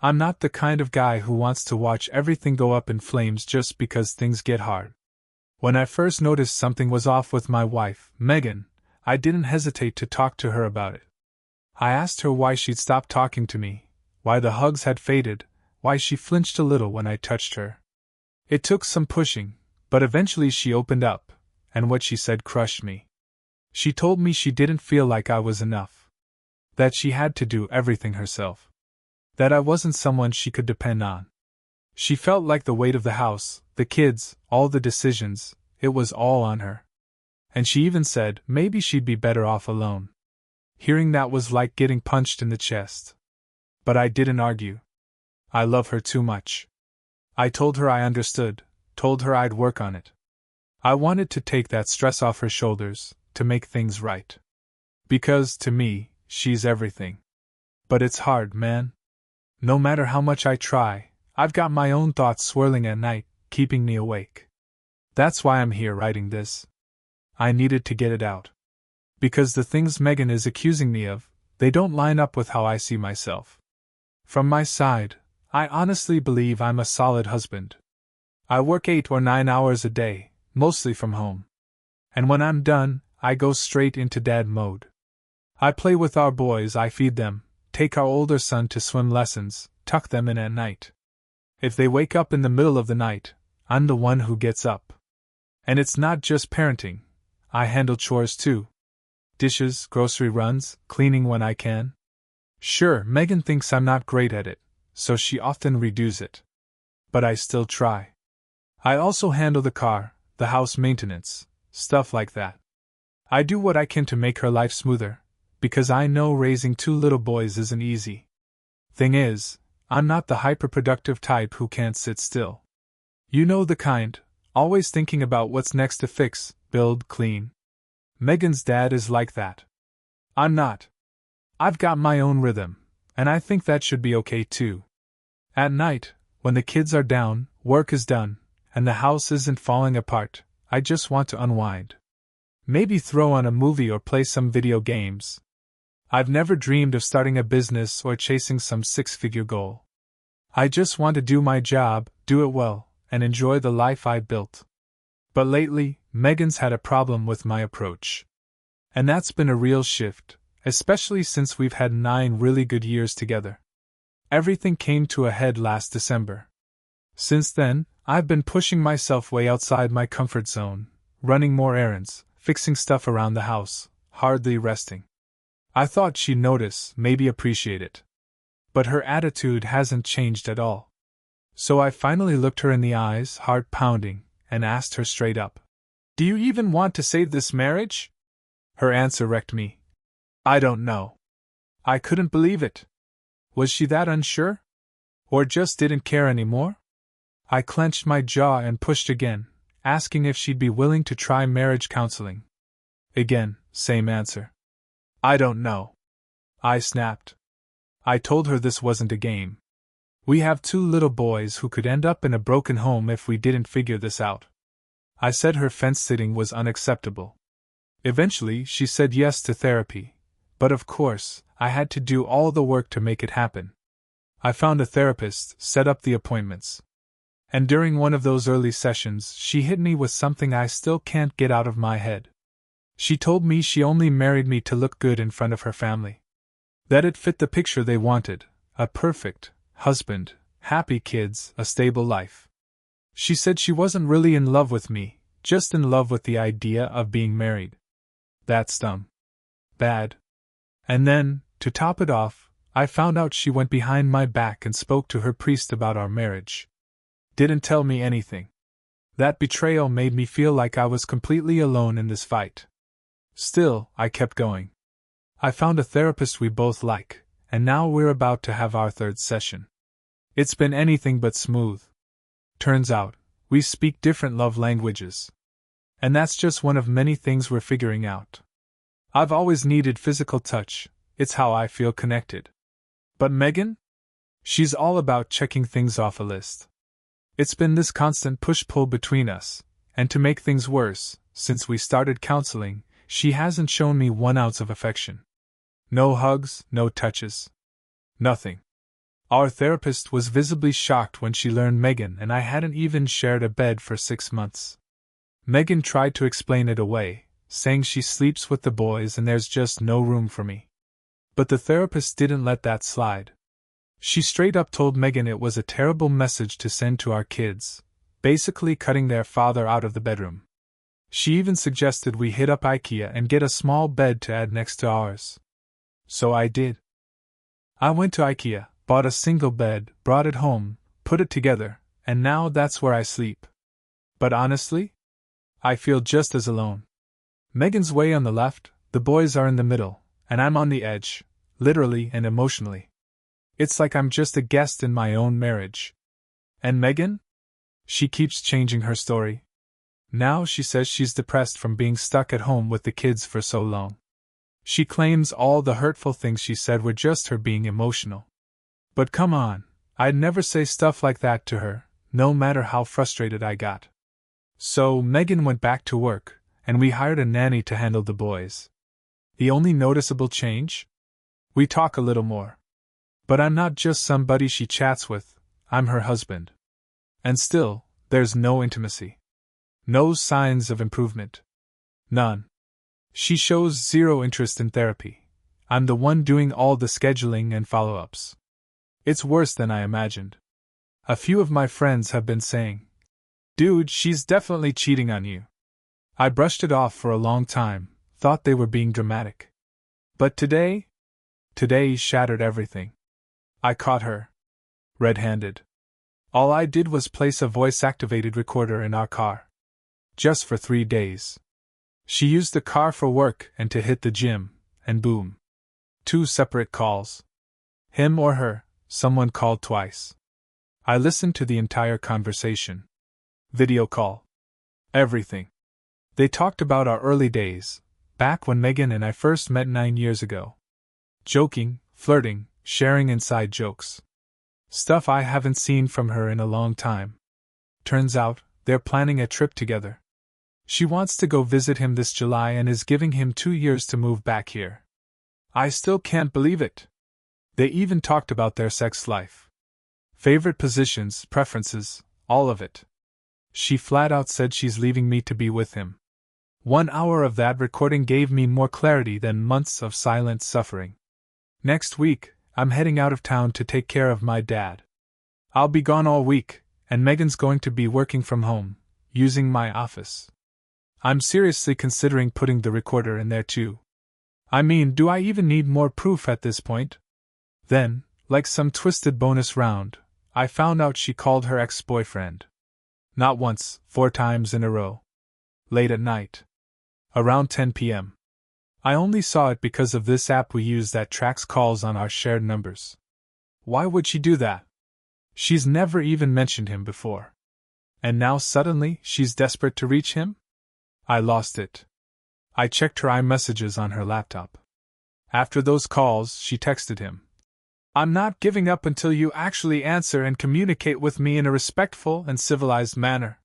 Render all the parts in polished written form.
I'm not the kind of guy who wants to watch everything go up in flames just because things get hard. When I first noticed something was off with my wife, Megan, I didn't hesitate to talk to her about it. I asked her why she'd stopped talking to me, why the hugs had faded, why she flinched a little when I touched her. It took some pushing, but eventually she opened up, and what she said crushed me. She told me she didn't feel like I was enough. That she had to do everything herself. That I wasn't someone she could depend on. She felt like the weight of the house, the kids, all the decisions, it was all on her. And she even said maybe she'd be better off alone. Hearing that was like getting punched in the chest. But I didn't argue. I love her too much. I told her I understood, told her I'd work on it. I wanted to take that stress off her shoulders, to make things right. Because, to me, she's everything. But it's hard, man. No matter how much I try, I've got my own thoughts swirling at night, keeping me awake. That's why I'm here writing this. I needed to get it out. Because the things Megan is accusing me of, they don't line up with how I see myself. From my side, I honestly believe I'm a solid husband. I work 8 or 9 hours a day, mostly from home. And when I'm done, I go straight into dad mode. I play with our boys, I feed them, take our older son to swim lessons, tuck them in at night. If they wake up in the middle of the night, I'm the one who gets up. And it's not just parenting. I handle chores too. Dishes, grocery runs, cleaning when I can. Sure, Megan thinks I'm not great at it, so she often redoes it. But I still try. I also handle the car, the house maintenance, stuff like that. I do what I can to make her life smoother, because I know raising 2 little boys isn't easy. Thing is, I'm not the hyperproductive type who can't sit still. You know the kind, always thinking about what's next to fix, build, clean. Megan's dad is like that. I'm not. I've got my own rhythm, and I think that should be okay too. At night, when the kids are down, work is done, and the house isn't falling apart, I just want to unwind. Maybe throw on a movie or play some video games. I've never dreamed of starting a business or chasing some 6-figure goal. I just want to do my job, do it well, and enjoy the life I built. But lately, Megan's had a problem with my approach. And that's been a real shift, especially since we've had 9 really good years together. Everything came to a head last December. Since then, I've been pushing myself way outside my comfort zone, running more errands, fixing stuff around the house, hardly resting. I thought she'd notice, maybe appreciate it. But her attitude hasn't changed at all. So I finally looked her in the eyes, heart pounding, and asked her straight up, "Do you even want to save this marriage?" Her answer wrecked me. I don't know. I couldn't believe it. Was she that unsure? Or just didn't care anymore? I clenched my jaw and pushed again, asking if she'd be willing to try marriage counseling. Again, same answer. I don't know. I snapped. I told her this wasn't a game. We have 2 little boys who could end up in a broken home if we didn't figure this out. I said her fence-sitting was unacceptable. Eventually, she said yes to therapy, but of course, I had to do all the work to make it happen. I found a therapist, set up the appointments. And during one of those early sessions, she hit me with something I still can't get out of my head. She told me she only married me to look good in front of her family. That it fit the picture they wanted, a perfect husband, happy kids, a stable life. She said she wasn't really in love with me, just in love with the idea of being married. That's dumb. Bad. And then, to top it off, I found out she went behind my back and spoke to her priest about our marriage. Didn't tell me anything. That betrayal made me feel like I was completely alone in this fight. Still, I kept going. I found a therapist we both like, and now we're about to have our 3rd session. It's been anything but smooth. Turns out, we speak different love languages. And that's just one of many things we're figuring out. I've always needed physical touch, it's how I feel connected. But Megan? She's all about checking things off a list. It's been this constant push-pull between us, and to make things worse, since we started counseling, she hasn't shown me 1 ounce of affection. No hugs, no touches. Nothing. Our therapist was visibly shocked when she learned Megan and I hadn't even shared a bed for 6 months. Megan tried to explain it away, saying she sleeps with the boys and there's just no room for me. But the therapist didn't let that slide. She straight up told Megan it was a terrible message to send to our kids, basically cutting their father out of the bedroom. She even suggested we hit up IKEA and get a small bed to add next to ours. So I did. I went to IKEA, bought a single bed, brought it home, put it together, and now that's where I sleep. But honestly, I feel just as alone. Megan's way on the left, the boys are in the middle, and I'm on the edge, literally and emotionally. It's like I'm just a guest in my own marriage. And Megan? She keeps changing her story. Now she says she's depressed from being stuck at home with the kids for so long. She claims all the hurtful things she said were just her being emotional. But come on, I'd never say stuff like that to her, no matter how frustrated I got. So Megan went back to work, and we hired a nanny to handle the boys. The only noticeable change? We talk a little more. But I'm not just somebody she chats with, I'm her husband. And still, there's no intimacy. No signs of improvement. None. She shows zero interest in therapy. I'm the one doing all the scheduling and follow-ups. It's worse than I imagined. A few of my friends have been saying, "Dude, she's definitely cheating on you." I brushed it off for a long time, thought they were being dramatic. But today shattered everything. I caught her. Red-handed. All I did was place a voice-activated recorder in our car. Just for 3 days. She used the car for work and to hit the gym, and boom. 2 separate calls. Him or her, someone called twice. I listened to the entire conversation. Video call. Everything. They talked about our early days, back when Megan and I first met 9 years ago. Joking, flirting, sharing inside jokes. Stuff I haven't seen from her in a long time. Turns out, they're planning a trip together. She wants to go visit him this July and is giving him 2 years to move back here. I still can't believe it. They even talked about their sex life. Favorite positions, preferences, all of it. She flat out said she's leaving me to be with him. 1 hour of that recording gave me more clarity than months of silent suffering. Next week, I'm heading out of town to take care of my dad. I'll be gone all week, and Megan's going to be working from home, using my office. I'm seriously considering putting the recorder in there too. I mean, do I even need more proof at this point? Then, like some twisted bonus round, I found out she called her ex-boyfriend. Not once, 4 times in a row. Late at night. Around 10 p.m. I only saw it because of this app we use that tracks calls on our shared numbers. Why would she do that? She's never even mentioned him before. And now suddenly she's desperate to reach him? I lost it. I checked her iMessages on her laptop. After those calls, she texted him, "I'm not giving up until you actually answer and communicate with me in a respectful and civilized manner."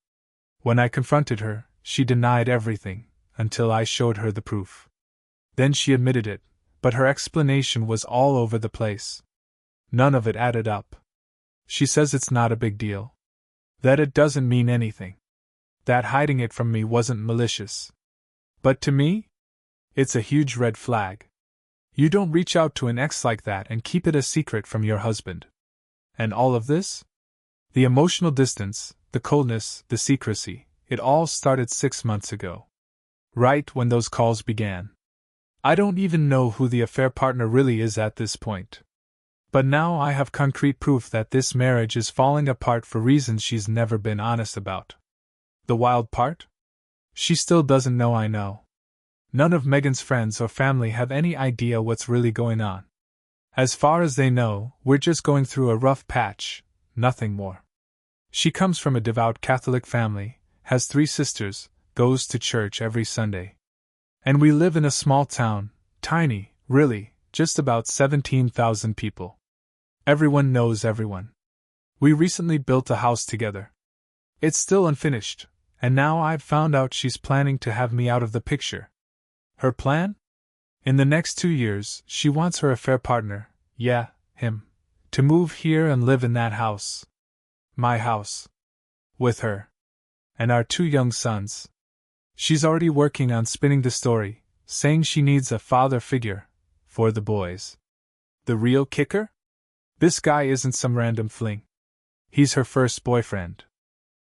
When I confronted her, she denied everything, until I showed her the proof. Then she admitted it, but her explanation was all over the place. None of it added up. She says it's not a big deal. That it doesn't mean anything. That hiding it from me wasn't malicious. But to me, it's a huge red flag. You don't reach out to an ex like that and keep it a secret from your husband. And all of this? The emotional distance, the coldness, the secrecy, it all started 6 months ago. Right when those calls began. I don't even know who the affair partner really is at this point. But now I have concrete proof that this marriage is falling apart for reasons she's never been honest about. The wild part? She still doesn't know I know. None of Megan's friends or family have any idea what's really going on. As far as they know, we're just going through a rough patch, nothing more. She comes from a devout Catholic family, has 3 sisters, goes to church every Sunday. And we live in a small town, tiny, really, just about 17,000 people. Everyone knows everyone. We recently built a house together. It's still unfinished, and now I've found out she's planning to have me out of the picture. Her plan? In the next 2 years, she wants her affair partner, yeah, him, To move here and live in that house. My house. With her. And our 2 young sons. She's already working on spinning the story, saying she needs a father figure for the boys. The real kicker? This guy isn't some random fling. He's her first boyfriend.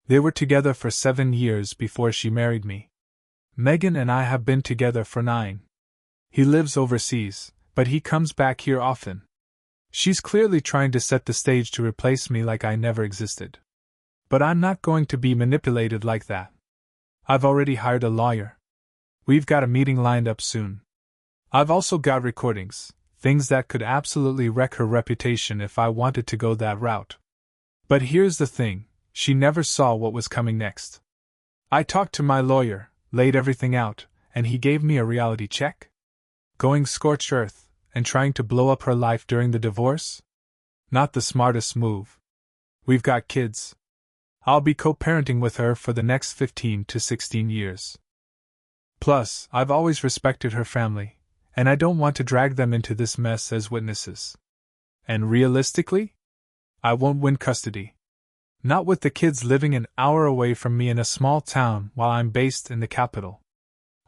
They were together for 7 years before she married me. Megan and I have been together for 9. He lives overseas, but he comes back here often. She's clearly trying to set the stage to replace me like I never existed. But I'm not going to be manipulated like that. I've already hired a lawyer. We've got a meeting lined up soon. I've also got recordings, things that could absolutely wreck her reputation if I wanted to go that route. But here's the thing, she never saw what was coming next. I talked to my lawyer, laid everything out, and he gave me a reality check? Going scorched earth, and trying to blow up her life during the divorce? Not the smartest move. We've got kids. I'll be co-parenting with her for the next 15 to 16 years. Plus, I've always respected her family, and I don't want to drag them into this mess as witnesses. And realistically? I won't win custody. Not with the kids living an hour away from me in a small town while I'm based in the capital.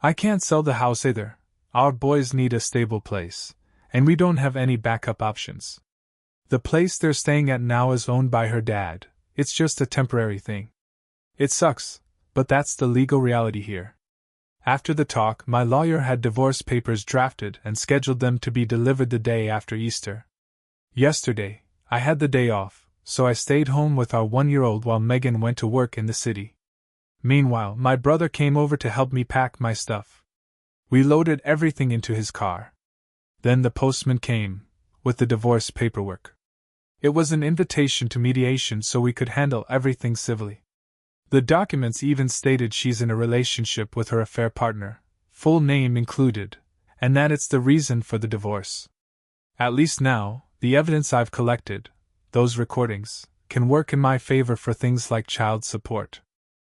I can't sell the house either. Our boys need a stable place, and we don't have any backup options. The place they're staying at now is owned by her dad. It's just a temporary thing. It sucks, but that's the legal reality here. After the talk, my lawyer had divorce papers drafted and scheduled them to be delivered the day after Easter. Yesterday, I had the day off, so I stayed home with our 1-year-old while Megan went to work in the city. Meanwhile, my brother came over to help me pack my stuff. We loaded everything into his car. Then the postman came, with the divorce paperwork. It was an invitation to mediation so we could handle everything civilly. The documents even stated she's in a relationship with her affair partner, full name included, and that it's the reason for the divorce. At least now, the evidence I've collected, those recordings, can work in my favor for things like child support.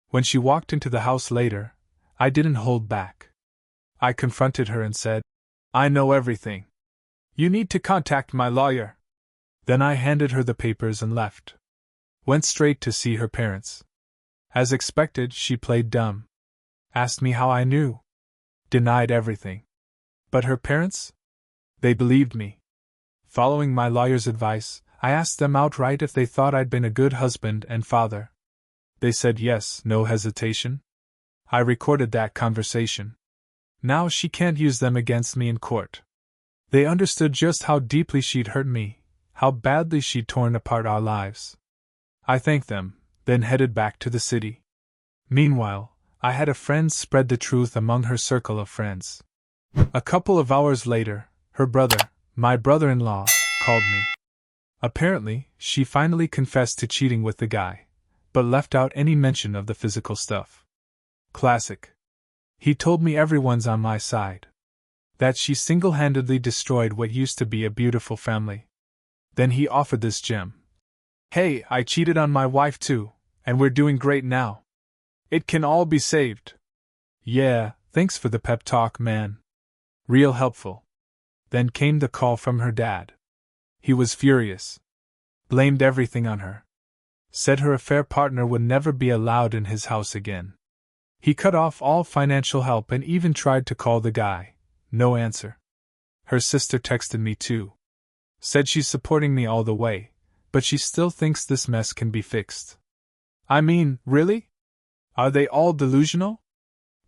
When she walked into the house later, I didn't hold back. I confronted her and said, "I know everything. You need to contact my lawyer." Then I handed her the papers and left. Went straight to see her parents. As expected, she played dumb. Asked me how I knew. Denied everything. But her parents? They believed me. Following my lawyer's advice, I asked them outright if they thought I'd been a good husband and father. They said yes, no hesitation. I recorded that conversation. Now she can't use them against me in court. They understood just how deeply she'd hurt me, how badly she'd torn apart our lives. I thanked them, then headed back to the city. Meanwhile, I had a friend spread the truth among her circle of friends. A couple of hours later, her brother, my brother-in-law, called me. Apparently, she finally confessed to cheating with the guy, but left out any mention of the physical stuff. Classic. He told me everyone's on my side. That she single-handedly destroyed what used to be a beautiful family. Then he offered this gem. "Hey, I cheated on my wife too, and we're doing great now. It can all be saved." Yeah, thanks for the pep talk, man. Real helpful. Then came the call from her dad. He was furious. Blamed everything on her. Said her affair partner would never be allowed in his house again. He cut off all financial help and even tried to call the guy. No answer. Her sister texted me too. Said she's supporting me all the way, but she still thinks this mess can be fixed. I mean, really? Are they all delusional?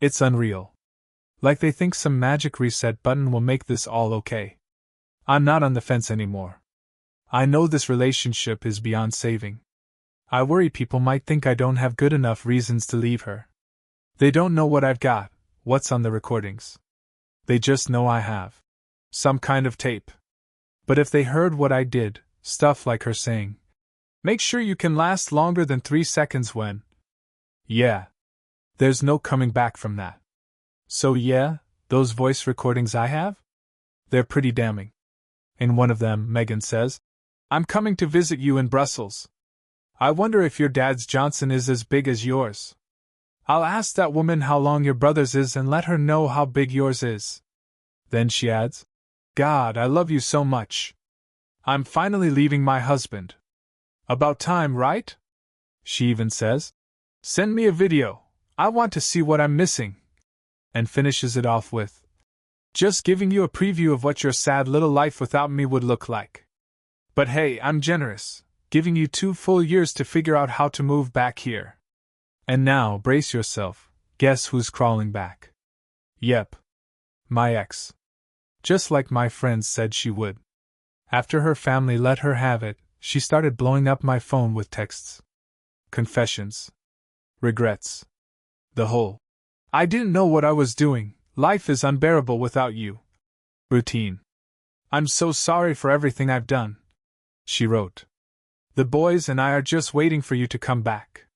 It's unreal. Like they think some magic reset button will make this all okay. I'm not on the fence anymore. I know this relationship is beyond saving. I worry people might think I don't have good enough reasons to leave her. They don't know what I've got, what's on the recordings. They just know I have some kind of tape. But if they heard what I did, stuff like her saying, "Make sure you can last longer than 3 seconds when..." Yeah. There's no coming back from that. So yeah, those voice recordings I have? They're pretty damning. In one of them, Megan says, "I'm coming to visit you in Brussels. I wonder if your dad's Johnson is as big as yours. I'll ask that woman how long your brother's is and let her know how big yours is." Then she adds, "God, I love you so much." I'm finally leaving my husband. About time, right? She even says. Send me a video. I want to see what I'm missing. And finishes it off with, just giving you a preview of what your sad little life without me would look like. But hey, I'm generous, giving you 2 full years to figure out how to move back here. And now, brace yourself, guess who's crawling back? Yep. My ex. Just like my friends said she would. After her family let her have it, she started blowing up my phone with texts. Confessions. Regrets. The whole. I didn't know what I was doing, life is unbearable without you. Routine. I'm so sorry for everything I've done. She wrote. The boys and I are just waiting for you to come back.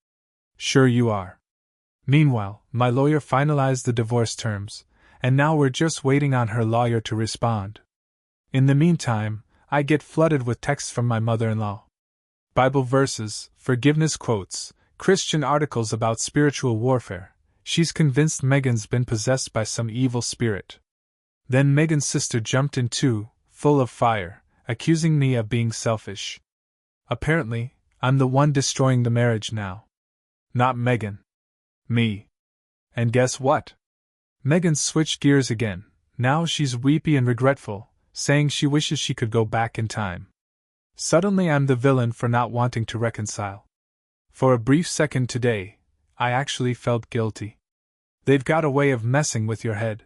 Sure you are. Meanwhile, my lawyer finalized the divorce terms, and now we're just waiting on her lawyer to respond. In the meantime, I get flooded with texts from my mother-in-law. Bible verses, forgiveness quotes, Christian articles about spiritual warfare. She's convinced Megan's been possessed by some evil spirit. Then Megan's sister jumped in too, full of fire, accusing me of being selfish. Apparently, I'm the one destroying the marriage now. Not Megan. Me. And guess what? Megan switched gears again. Now she's weepy and regretful, saying she wishes she could go back in time. Suddenly I'm the villain for not wanting to reconcile. For a brief second today, I actually felt guilty. They've got a way of messing with your head.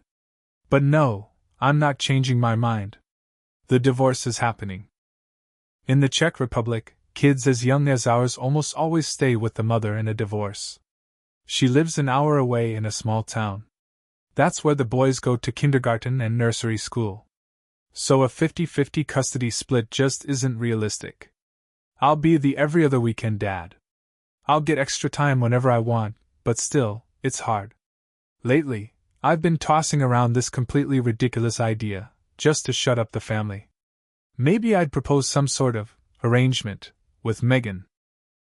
But no, I'm not changing my mind. The divorce is happening. In the Czech Republic, kids as young as ours almost always stay with the mother in a divorce. She lives an hour away in a small town. That's where the boys go to kindergarten and nursery school. So a 50-50 custody split just isn't realistic. I'll be the every other weekend dad. I'll get extra time whenever I want, but still, it's hard. Lately, I've been tossing around this completely ridiculous idea, just to shut up the family. Maybe I'd propose some sort of arrangement with Megan.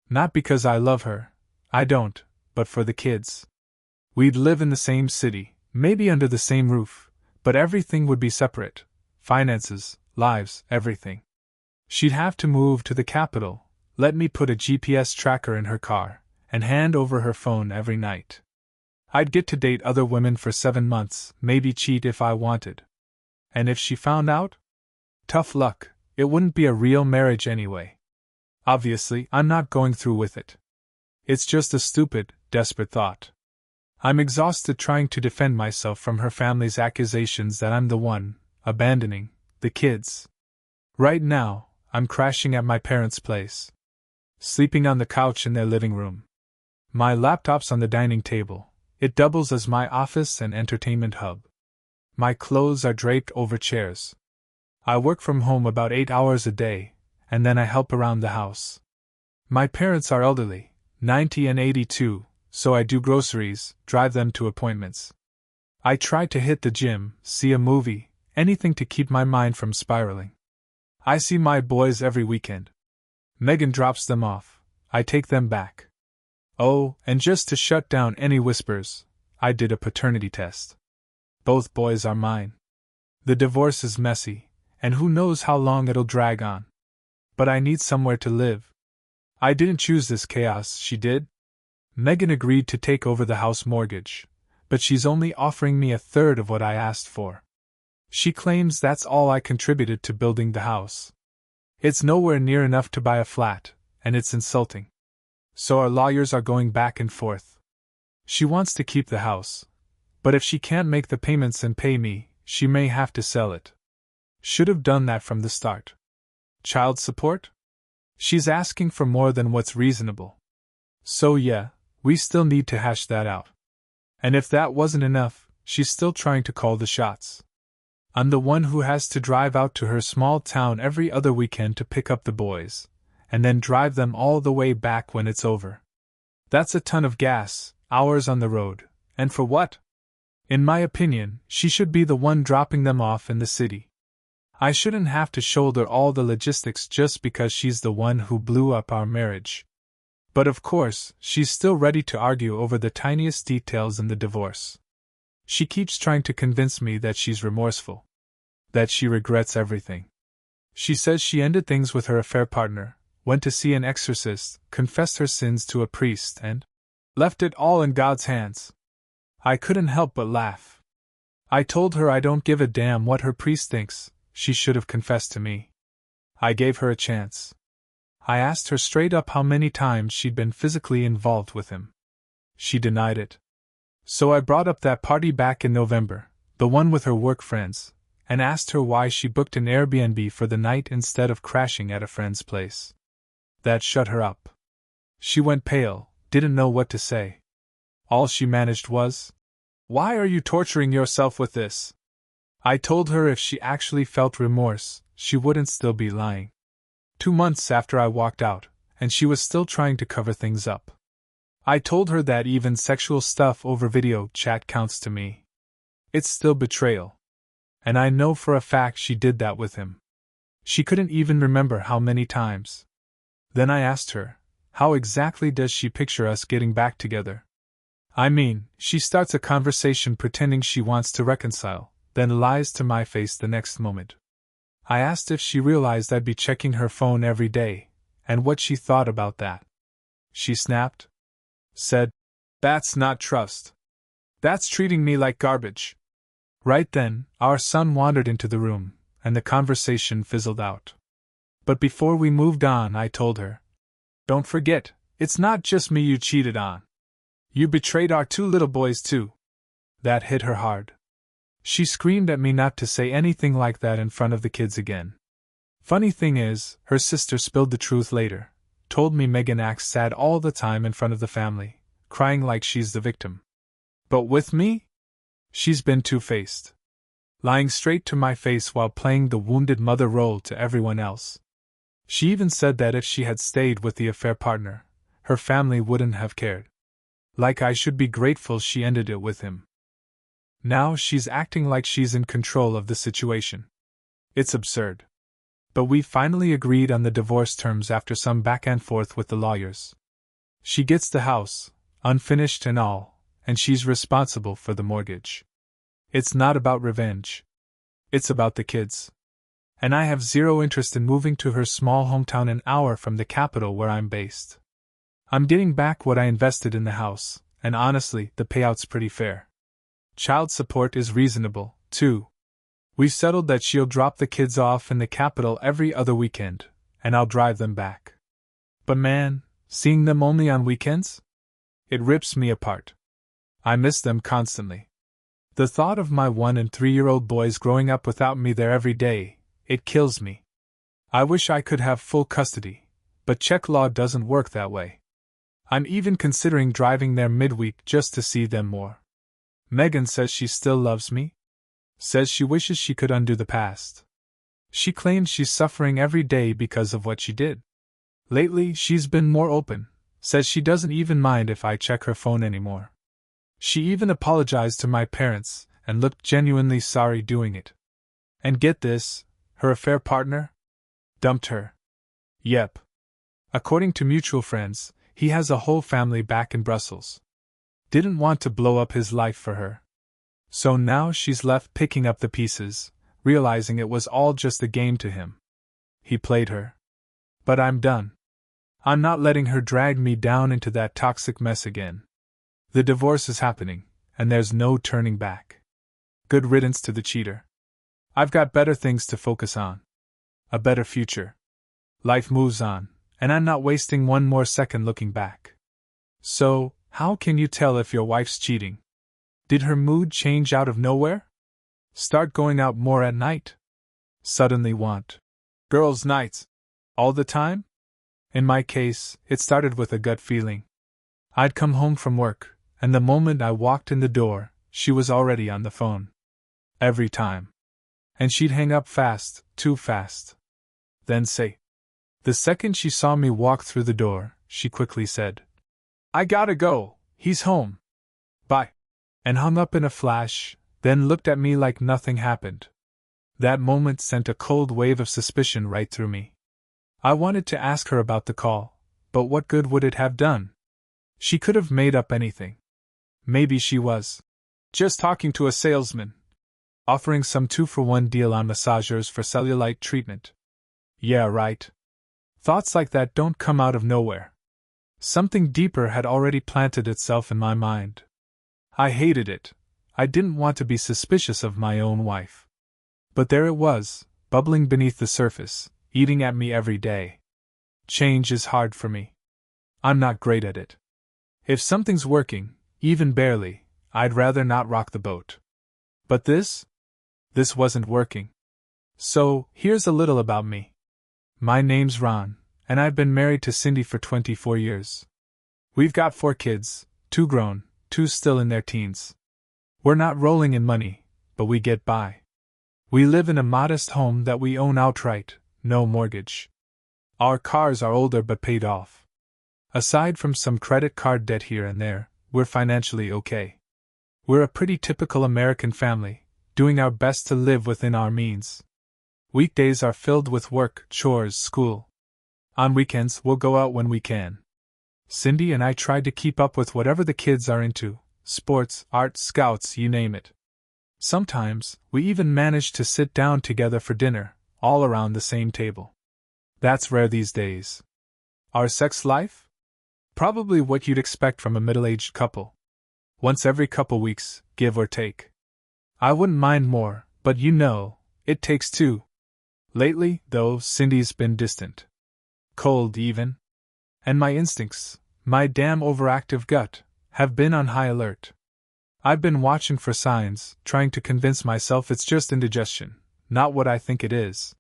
Not because I love her, I don't, but for the kids. We'd live in the same city, maybe under the same roof, but everything would be separate. Finances, lives, everything. She'd have to move to the capital, let me put a GPS tracker in her car, and hand over her phone every night. I'd get to date other women for 7 months, maybe cheat if I wanted. And if she found out? Tough luck, it wouldn't be a real marriage anyway. Obviously, I'm not going through with it. It's just a stupid, desperate thought. I'm exhausted trying to defend myself from her family's accusations that I'm the one abandoning the kids. Right now, I'm crashing at my parents' place. Sleeping on the couch in their living room. My laptop's on the dining table. It doubles as my office and entertainment hub. My clothes are draped over chairs. I work from home about 8 hours a day, and then I help around the house. My parents are elderly, 90 and 82, so I do groceries, drive them to appointments. I try to hit the gym, see a movie, anything to keep my mind from spiraling. I see my boys every weekend. Megan drops them off. I take them back. Oh, and just to shut down any whispers, I did a paternity test. Both boys are mine. The divorce is messy, and who knows how long it'll drag on. But I need somewhere to live. I didn't choose this chaos, she did. Megan agreed to take over the house mortgage, but she's only offering me 1/3 of what I asked for. She claims that's all I contributed to building the house. It's nowhere near enough to buy a flat, and it's insulting. So our lawyers are going back and forth. She wants to keep the house, but if she can't make the payments and pay me, she may have to sell it. Should have done that from the start. Child support? She's asking for more than what's reasonable. So yeah, we still need to hash that out. And if that wasn't enough, she's still trying to call the shots. I'm the one who has to drive out to her small town every other weekend to pick up the boys, and then drive them all the way back when it's over. That's a ton of gas, hours on the road, and for what? In my opinion, she should be the one dropping them off in the city. I shouldn't have to shoulder all the logistics just because she's the one who blew up our marriage. But of course, she's still ready to argue over the tiniest details in the divorce. She keeps trying to convince me that she's remorseful. That she regrets everything. She says she ended things with her affair partner, went to see an exorcist, confessed her sins to a priest, and left it all in God's hands. I couldn't help but laugh. I told her I don't give a damn what her priest thinks, she should have confessed to me. I gave her a chance. I asked her straight up how many times she'd been physically involved with him. She denied it. So I brought up that party back in November, the one with her work friends, and asked her why she booked an Airbnb for the night instead of crashing at a friend's place. That shut her up. She went pale, didn't know what to say. All she managed was, "Why are you torturing yourself with this?" I told her if she actually felt remorse, she wouldn't still be lying. 2 months after I walked out, and she was still trying to cover things up. I told her that even sexual stuff over video chat counts to me. It's still betrayal. And I know for a fact she did that with him. She couldn't even remember how many times. Then I asked her, how exactly does she picture us getting back together? I mean, she starts a conversation pretending she wants to reconcile, then lies to my face the next moment. I asked if she realized I'd be checking her phone every day, and what she thought about that. She snapped. Said, "That's not trust. That's treating me like garbage." Right then, our son wandered into the room, and the conversation fizzled out. But before we moved on, I told her, "Don't forget, it's not just me you cheated on. You betrayed our 2 little boys too." That hit her hard. She screamed at me not to say anything like that in front of the kids again. Funny thing is, her sister spilled the truth later, told me Megan acts sad all the time in front of the family, crying like she's the victim. But with me? She's been two-faced. Lying straight to my face while playing the wounded mother role to everyone else. She even said that if she had stayed with the affair partner, her family wouldn't have cared. Like I should be grateful she ended it with him. Now she's acting like she's in control of the situation. It's absurd. But we finally agreed on the divorce terms after some back and forth with the lawyers. She gets the house, unfinished and all, and she's responsible for the mortgage. It's not about revenge. It's about the kids. And I have zero interest in moving to her small hometown an hour from the capital where I'm based. I'm getting back what I invested in the house, and honestly, the payout's pretty fair. Child support is reasonable, too. We've settled that she'll drop the kids off in the capital every other weekend, and I'll drive them back. But man, seeing them only on weekends? It rips me apart. I miss them constantly. The thought of my 1- and 3-year-old boys growing up without me there every day, it kills me. I wish I could have full custody, but Czech law doesn't work that way. I'm even considering driving there midweek just to see them more. Megan says she still loves me. Says she wishes she could undo the past. She claims she's suffering every day because of what she did. Lately, she's been more open, says she doesn't even mind if I check her phone anymore. She even apologized to my parents and looked genuinely sorry doing it. And get this, her affair partner? Dumped her. Yep. According to mutual friends, he has a whole family back in Brussels. Didn't want to blow up his life for her. So now she's left picking up the pieces, realizing it was all just a game to him. He played her. But I'm done. I'm not letting her drag me down into that toxic mess again. The divorce is happening, and there's no turning back. Good riddance to the cheater. I've got better things to focus on. A better future. Life moves on, and I'm not wasting one more second looking back. So, how can you tell if your wife's cheating? Did her mood change out of nowhere? Start going out more at night? Suddenly want girls' nights? All the time? In my case, it started with a gut feeling. I'd come home from work, and the moment I walked in the door, she was already on the phone. Every time. And she'd hang up fast, too fast. Then say. The second she saw me walk through the door, she quickly said, "I gotta go, he's home. Bye." And hung up in a flash, then looked at me like nothing happened. That moment sent a cold wave of suspicion right through me. I wanted to ask her about the call, but what good would it have done? She could have made up anything. Maybe she was just talking to a salesman, offering some 2-for-1 deal on massagers for cellulite treatment. Yeah, right. Thoughts like that don't come out of nowhere. Something deeper had already planted itself in my mind. I hated it. I didn't want to be suspicious of my own wife. But there it was, bubbling beneath the surface, eating at me every day. Change is hard for me. I'm not great at it. If something's working, even barely, I'd rather not rock the boat. But this wasn't working. So, here's a little about me. My name's Ron, and I've been married to Cindy for 24 years. We've got 4 kids, 2 grown, 2 still in their teens. We're not rolling in money, but we get by. We live in a modest home that we own outright, no mortgage. Our cars are older but paid off. Aside from some credit card debt here and there, we're financially okay. We're a pretty typical American family, doing our best to live within our means. Weekdays are filled with work, chores, school. On weekends, we'll go out when we can. Cindy and I try to keep up with whatever the kids are into, sports, art, scouts, you name it. Sometimes, we even manage to sit down together for dinner, all around the same table. That's rare these days. Our sex life? Probably what you'd expect from a middle-aged couple. Once every couple weeks, give or take. I wouldn't mind more, but it takes 2. Lately, though, Cindy's been distant. Cold, even. And my instincts, my damn overactive gut, have been on high alert. I've been watching for signs, trying to convince myself it's just indigestion, not what I think it is.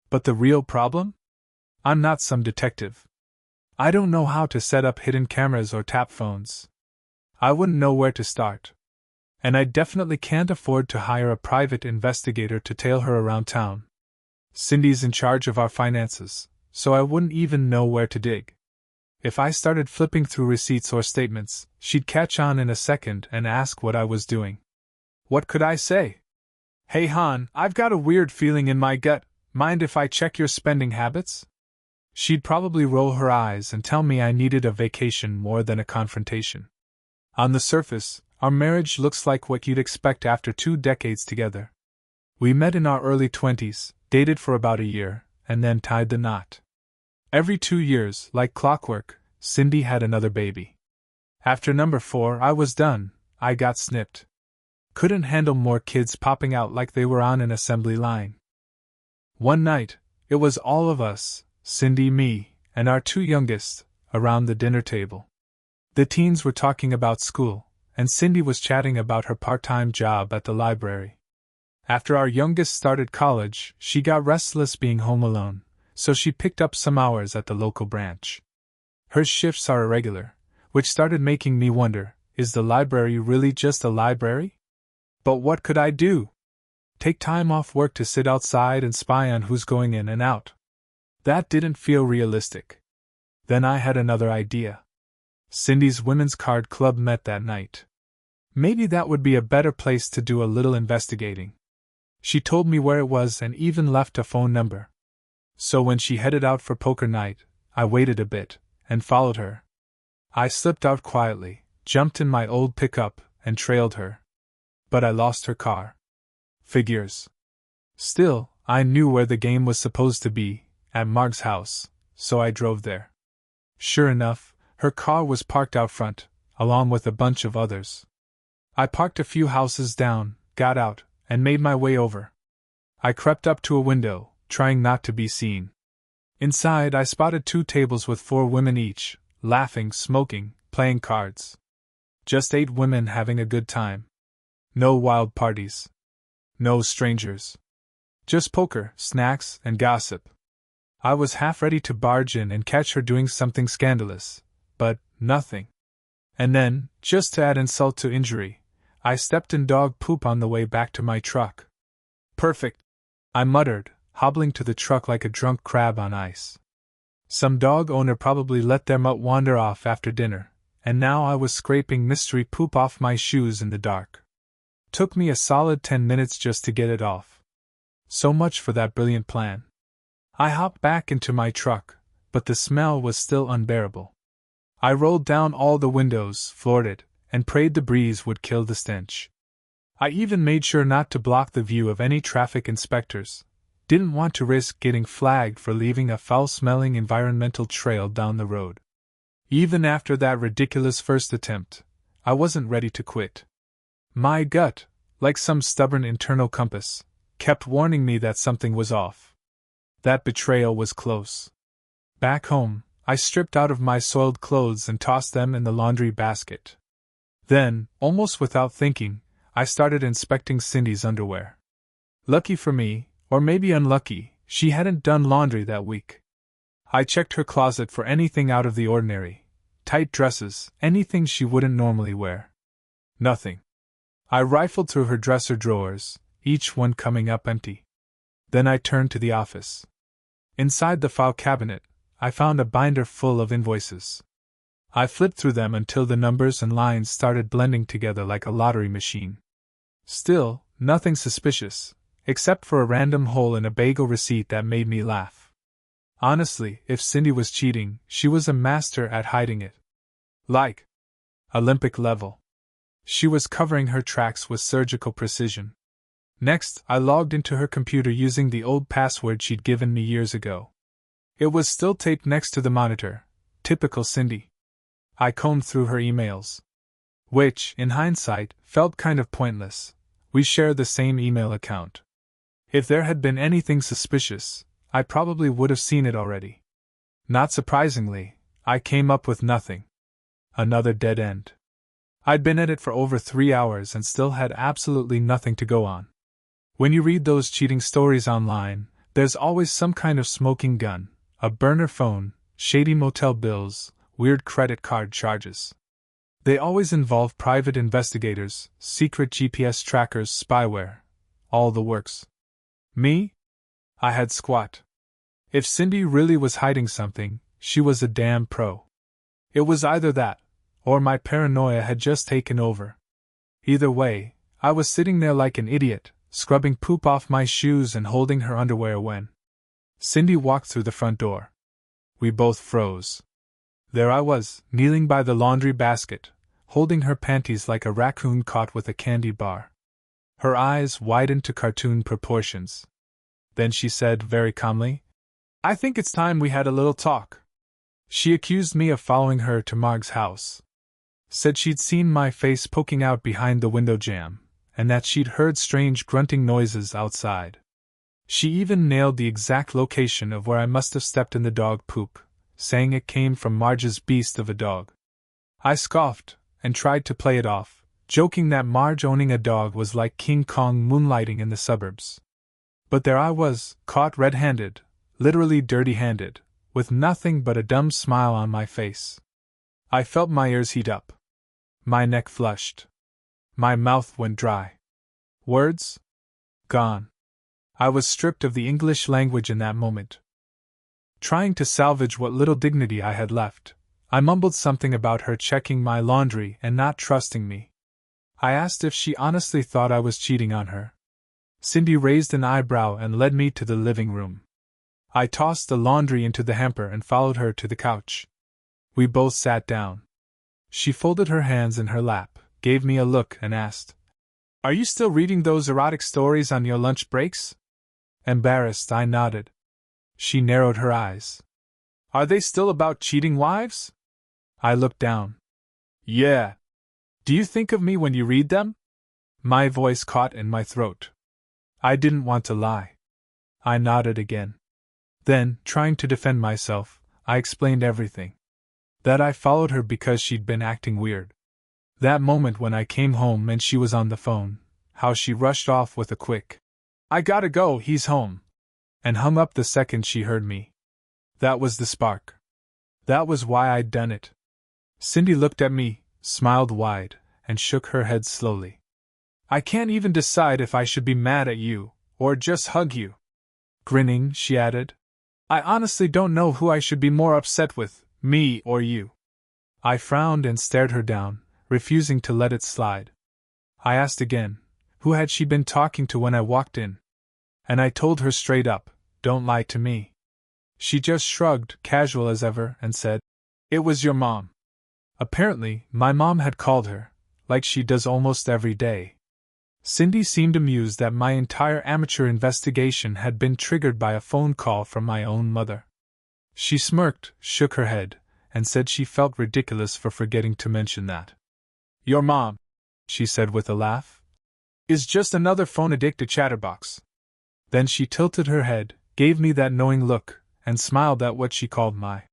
But the real problem? I'm not some detective. I don't know how to set up hidden cameras or tap phones. I wouldn't know where to start. And I definitely can't afford to hire a private investigator to tail her around town. Cindy's in charge of our finances, so I wouldn't even know where to dig. If I started flipping through receipts or statements, she'd catch on in a second and ask what I was doing. What could I say? Hey hon, I've got a weird feeling in my gut, mind if I check your spending habits? She'd probably roll her eyes and tell me I needed a vacation more than a confrontation. On the surface, our marriage looks like what you'd expect after 2 decades together. We met in our early 20s, dated for about a year, and then tied the knot. Every 2 years, like clockwork, Cindy had another baby. After number 4, I was done. I got snipped. Couldn't handle more kids popping out like they were on an assembly line. One night, it was all of us, Cindy, me, and our 2 youngest, around the dinner table. The teens were talking about school, and Cindy was chatting about her part-time job at the library. After our youngest started college, she got restless being home alone, so she picked up some hours at the local branch. Her shifts are irregular, which started making me wonder, is the library really just a library? But what could I do? Take time off work to sit outside and spy on who's going in and out? That didn't feel realistic. Then I had another idea. Cindy's Women's Card Club met that night. Maybe that would be a better place to do a little investigating. She told me where it was and even left a phone number. So when she headed out for poker night, I waited a bit, and followed her. I slipped out quietly, jumped in my old pickup, and trailed her. But I lost her car. Figures. Still, I knew where the game was supposed to be, at Marg's house, so I drove there. Sure enough, her car was parked out front, along with a bunch of others. I parked a few houses down, got out, and made my way over. I crept up to a window, trying not to be seen. Inside, I spotted 2 tables with 4 women each, laughing, smoking, playing cards. Just 8 women having a good time. No wild parties. No strangers. Just poker, snacks, and gossip. I was half ready to barge in and catch her doing something scandalous, but nothing. And then, just to add insult to injury, I stepped in dog poop on the way back to my truck. Perfect, I muttered, hobbling to the truck like a drunk crab on ice. Some dog owner probably let their mutt wander off after dinner, and now I was scraping mystery poop off my shoes in the dark. Took me a solid 10 minutes just to get it off. So much for that brilliant plan. I hopped back into my truck, but the smell was still unbearable. I rolled down all the windows, floored it, and prayed the breeze would kill the stench. I even made sure not to block the view of any traffic inspectors, Didn't want to risk getting flagged for leaving a foul-smelling environmental trail down the road. Even after that ridiculous first attempt, I wasn't ready to quit. My gut, like some stubborn internal compass, kept warning me that something was off. That betrayal was close. Back home, I stripped out of my soiled clothes and tossed them in the laundry basket. Then, almost without thinking, I started inspecting Cindy's underwear. Lucky for me, or maybe unlucky, she hadn't done laundry that week. I checked her closet for anything out of the ordinary. Tight dresses, anything she wouldn't normally wear. Nothing. I rifled through her dresser drawers, each one coming up empty. Then I turned to the office. Inside the file cabinet, I found a binder full of invoices. I flipped through them until the numbers and lines started blending together like a lottery machine. Still, nothing suspicious, except for a random hole in a bagel receipt that made me laugh. Honestly, if Cindy was cheating, she was a master at hiding it. Like Olympic level. She was covering her tracks with surgical precision. Next, I logged into her computer using the old password she'd given me years ago. It was still taped next to the monitor. Typical Cindy. I combed through her emails. Which, in hindsight, felt kind of pointless. We share the same email account. If there had been anything suspicious, I probably would have seen it already. Not surprisingly, I came up with nothing. Another dead end. I'd been at it for over 3 hours and still had absolutely nothing to go on. When you read those cheating stories online, there's always some kind of smoking gun, a burner phone, shady motel bills, weird credit card charges. They always involve private investigators, secret GPS trackers, spyware, all the works. Me? I had squat. If Cindy really was hiding something, she was a damn pro. It was either that, or my paranoia had just taken over. Either way, I was sitting there like an idiot, scrubbing poop off my shoes and holding her underwear when Cindy walked through the front door. We both froze. There I was, kneeling by the laundry basket, holding her panties like a raccoon caught with a candy bar. Her eyes widened to cartoon proportions. Then she said very calmly, "I think it's time we had a little talk." She accused me of following her to Marg's house. Said she'd seen my face poking out behind the window jamb, and that she'd heard strange grunting noises outside. She even nailed the exact location of where I must have stepped in the dog poop, saying it came from Marge's beast of a dog. I scoffed, and tried to play it off, joking that Marge owning a dog was like King Kong moonlighting in the suburbs. But there I was, caught red-handed, literally dirty-handed, with nothing but a dumb smile on my face. I felt my ears heat up. My neck flushed. My mouth went dry. Words? Gone. I was stripped of the English language in that moment. Trying to salvage what little dignity I had left, I mumbled something about her checking my laundry and not trusting me. I asked if she honestly thought I was cheating on her. Cindy raised an eyebrow and led me to the living room. I tossed the laundry into the hamper and followed her to the couch. We both sat down. She folded her hands in her lap, gave me a look, and asked, "Are you still reading those erotic stories on your lunch breaks?" Embarrassed, I nodded. She narrowed her eyes. "Are they still about cheating wives?" I looked down. "Yeah. Do you think of me when you read them?" My voice caught in my throat. I didn't want to lie. I nodded again. Then, trying to defend myself, I explained everything. That I followed her because she'd been acting weird. That moment when I came home and she was on the phone, how she rushed off with a quick, "I gotta go, he's home," and hung up the second she heard me. That was the spark. That was why I'd done it. Cindy looked at me, smiled wide, and shook her head slowly. "I can't even decide if I should be mad at you, or just hug you." Grinning, she added, "I honestly don't know who I should be more upset with, me or you." I frowned and stared her down, refusing to let it slide. I asked again, who had she been talking to when I walked in? And I told her straight up, "Don't lie to me." She just shrugged, casual as ever, and said, "It was your mom." Apparently, my mom had called her, like she does almost every day. Cindy seemed amused that my entire amateur investigation had been triggered by a phone call from my own mother. She smirked, shook her head, and said she felt ridiculous for forgetting to mention that. "Your mom," she said with a laugh, "is just another phone-addicted chatterbox." Then she tilted her head, gave me that knowing look, and smiled at what she called my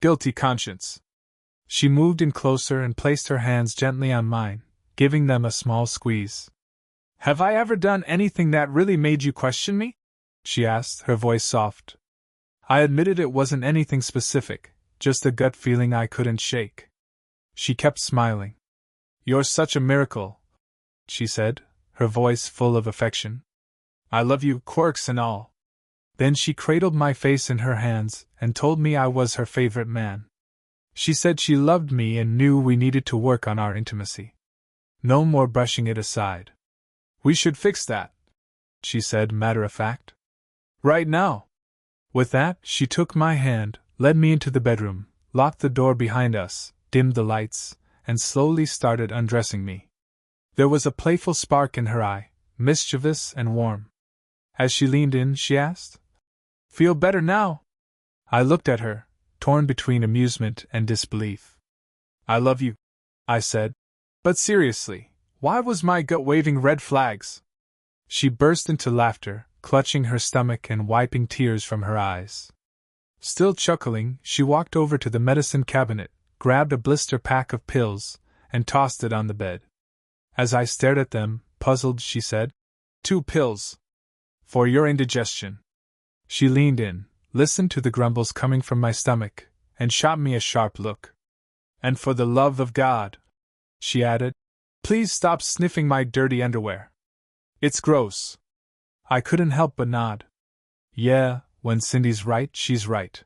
guilty conscience. She moved in closer and placed her hands gently on mine, giving them a small squeeze. "Have I ever done anything that really made you question me?" she asked, her voice soft. I admitted it wasn't anything specific, just a gut feeling I couldn't shake. She kept smiling. "You're such a miracle," she said, her voice full of affection. "I love you, quirks and all." Then she cradled my face in her hands and told me I was her favorite man. She said she loved me and knew we needed to work on our intimacy. No more brushing it aside. "We should fix that," she said, matter of fact. "Right now." With that, she took my hand, led me into the bedroom, locked the door behind us, dimmed the lights, and slowly started undressing me. There was a playful spark in her eye, mischievous and warm. As she leaned in, she asked, "Feel better now?" I looked at her, torn between amusement and disbelief. "I love you," I said. "But seriously, why was my gut waving red flags?" She burst into laughter, clutching her stomach and wiping tears from her eyes. Still chuckling, she walked over to the medicine cabinet, grabbed a blister pack of pills, and tossed it on the bed. As I stared at them, puzzled, she said, "2 pills. For your indigestion." She leaned in, listened to the grumbles coming from my stomach, and shot me a sharp look. "And for the love of God," she added, "please stop sniffing my dirty underwear. It's gross." I couldn't help but nod. Yeah, when Cindy's right, she's right.